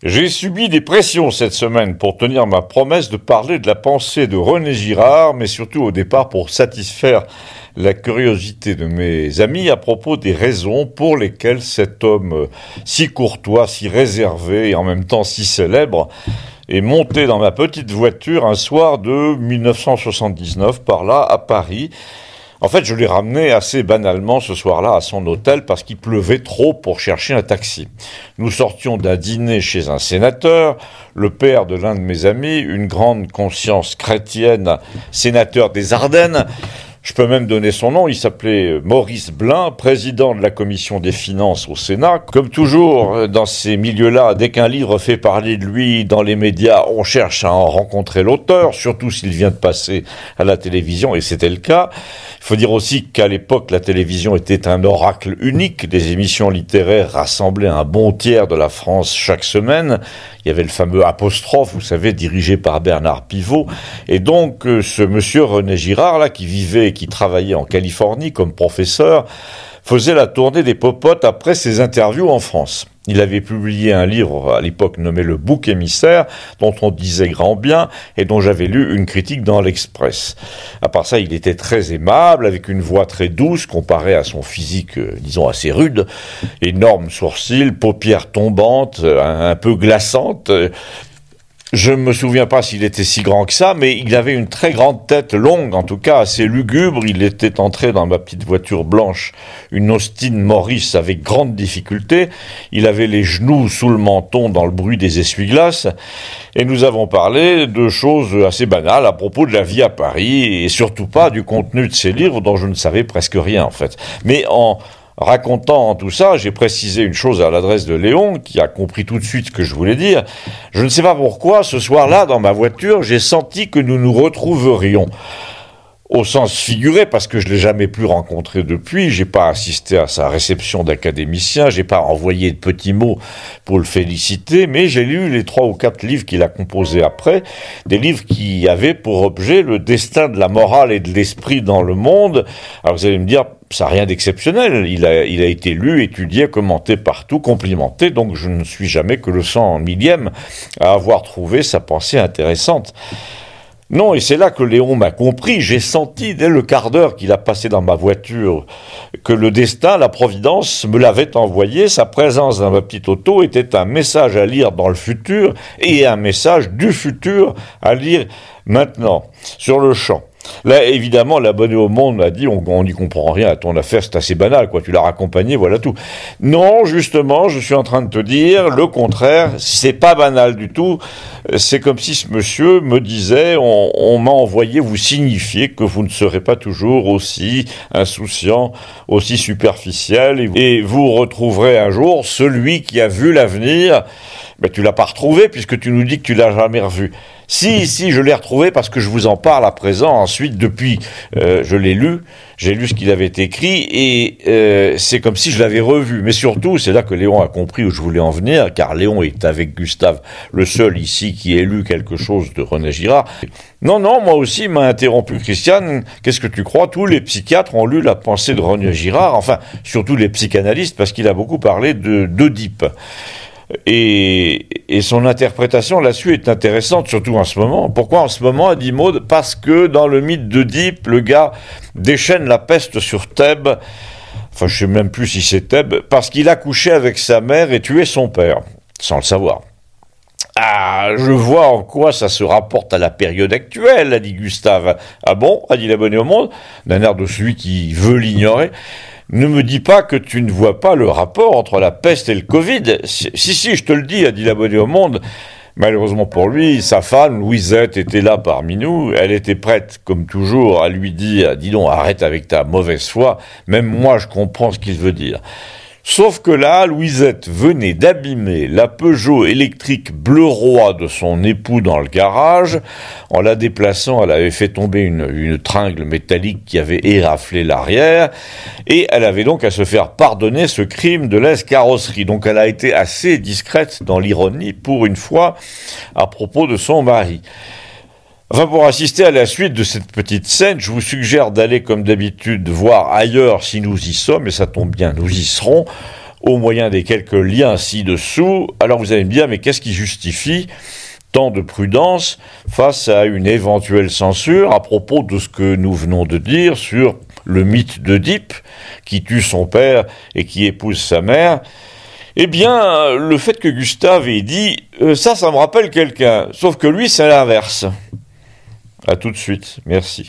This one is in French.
J'ai subi des pressions cette semaine pour tenir ma promesse de parler de la pensée de René Girard, mais surtout au départ pour satisfaire la curiosité de mes amis à propos des raisons pour lesquelles cet homme si courtois, si réservé et en même temps si célèbre est monté dans ma petite voiture un soir de 1979 par là à Paris. En fait, je l'ai ramené assez banalement ce soir-là à son hôtel parce qu'il pleuvait trop pour chercher un taxi. Nous sortions d'un dîner chez un sénateur, le père de l'un de mes amis, une grande conscience chrétienne, sénateur des Ardennes. Je peux même donner son nom, il s'appelait Maurice Blin, président de la commission des finances au Sénat. Comme toujours, dans ces milieux-là, dès qu'un livre fait parler de lui dans les médias, on cherche à en rencontrer l'auteur, surtout s'il vient de passer à la télévision, et c'était le cas. Il faut dire aussi qu'à l'époque, la télévision était un oracle unique. Des émissions littéraires rassemblaient un bon tiers de la France chaque semaine. Il y avait le fameux Apostrophe, vous savez, dirigé par Bernard Pivot. Et donc, ce monsieur René Girard, là, qui vivait et qui travaillait en Californie comme professeur, faisait la tournée des popotes après ses interviews en France. Il avait publié un livre à l'époque nommé Le Bouc émissaire, dont on disait grand bien et dont j'avais lu une critique dans l'Express. À part ça, il était très aimable, avec une voix très douce comparée à son physique, disons, assez rude. Énormes sourcils, paupières tombantes, un peu glaçantes. Je ne me souviens pas s'il était si grand que ça, mais il avait une très grande tête longue, en tout cas assez lugubre. Il était entré dans ma petite voiture blanche, une Austin Morris avec grande difficulté. Il avait les genoux sous le menton dans le bruit des essuie-glaces. Et nous avons parlé de choses assez banales à propos de la vie à Paris, et surtout pas du contenu de ses livres dont je ne savais presque rien en fait. Mais en racontant tout ça, j'ai précisé une chose à l'adresse de Léon, qui a compris tout de suite ce que je voulais dire. Je ne sais pas pourquoi, ce soir-là, dans ma voiture, j'ai senti que nous nous retrouverions. Au sens figuré, parce que je l'ai jamais plus rencontré depuis, j'ai pas assisté à sa réception d'académicien, j'ai pas envoyé de petits mots pour le féliciter, mais j'ai lu les 3 ou 4 livres qu'il a composés après, des livres qui avaient pour objet le destin de la morale et de l'esprit dans le monde. Alors vous allez me dire, ça n'a rien d'exceptionnel, il a été lu, étudié, commenté partout, complimenté, donc je ne suis jamais que le 100 millième à avoir trouvé sa pensée intéressante. Non, et c'est là que Léon m'a compris. J'ai senti, dès le quart d'heure qu'il a passé dans ma voiture, que le destin, la providence, me l'avait envoyé. Sa présence dans ma petite auto était un message à lire dans le futur et un message du futur à lire maintenant, sur le champ. Là, évidemment, l'abonné au Monde m'a dit, on n'y comprend rien à ton affaire, c'est assez banal, quoi, tu l'as raccompagné, voilà tout. Non, justement, je suis en train de te dire, le contraire, c'est pas banal du tout. C'est comme si ce monsieur me disait, on m'a envoyé vous signifier que vous ne serez pas toujours aussi insouciant, aussi superficiel, et vous retrouverez un jour celui qui a vu l'avenir. Ben, tu l'as pas retrouvé puisque tu nous dis que tu l'as jamais revu. Si, je l'ai retrouvé parce que je vous en parle à présent. Ensuite, depuis, je l'ai lu, j'ai lu ce qu'il avait écrit et c'est comme si je l'avais revu. Mais surtout, c'est là que Léon a compris où je voulais en venir, car Léon est avec Gustave le seul ici qui ait lu quelque chose de René Girard. Non, moi aussi, il m'a interrompu Christiane. Qu'est-ce que tu crois? Tous les psychiatres ont lu la pensée de René Girard, enfin, surtout les psychanalystes, parce qu'il a beaucoup parlé d'Oedipe. Et son interprétation là-dessus est intéressante, surtout en ce moment. Pourquoi en ce moment, a dit Maud? Parce que dans le mythe d'Oedipe, le gars déchaîne la peste sur Thèbes. Enfin, je sais même plus si c'est Thèbes, parce qu'il a couché avec sa mère et tué son père, sans le savoir. Ah, je vois en quoi ça se rapporte à la période actuelle, a dit Gustave. Ah bon, a dit l'abonné au Monde, d'un air de celui qui veut l'ignorer. Ne me dis pas que tu ne vois pas le rapport entre la peste et le Covid. Si, je te le dis, a dit l'abonné au Monde. Malheureusement pour lui, sa femme, Louisette, était là parmi nous. Elle était prête, comme toujours, à lui dire « Dis donc, arrête avec ta mauvaise foi. Même moi, je comprends ce qu'il veut dire. » Sauf que là, Louisette venait d'abîmer la Peugeot électrique bleu roi de son époux dans le garage. En la déplaçant, elle avait fait tomber une tringle métallique qui avait éraflé l'arrière. Et elle avait donc à se faire pardonner ce crime de lèse-carrosserie. Donc elle a été assez discrète dans l'ironie, pour une fois, à propos de son mari. Enfin, pour assister à la suite de cette petite scène, je vous suggère d'aller, comme d'habitude, voir ailleurs si nous y sommes, et ça tombe bien, nous y serons. au moyen des quelques liens ci-dessous. Alors vous allez me dire, mais qu'est-ce qui justifie tant de prudence face à une éventuelle censure à propos de ce que nous venons de dire sur le mythe d'Œdipe, qui tue son père et qui épouse sa mère? Eh bien, le fait que Gustave ait dit « ça me rappelle quelqu'un », sauf que lui, c'est l'inverse. À tout de suite, merci.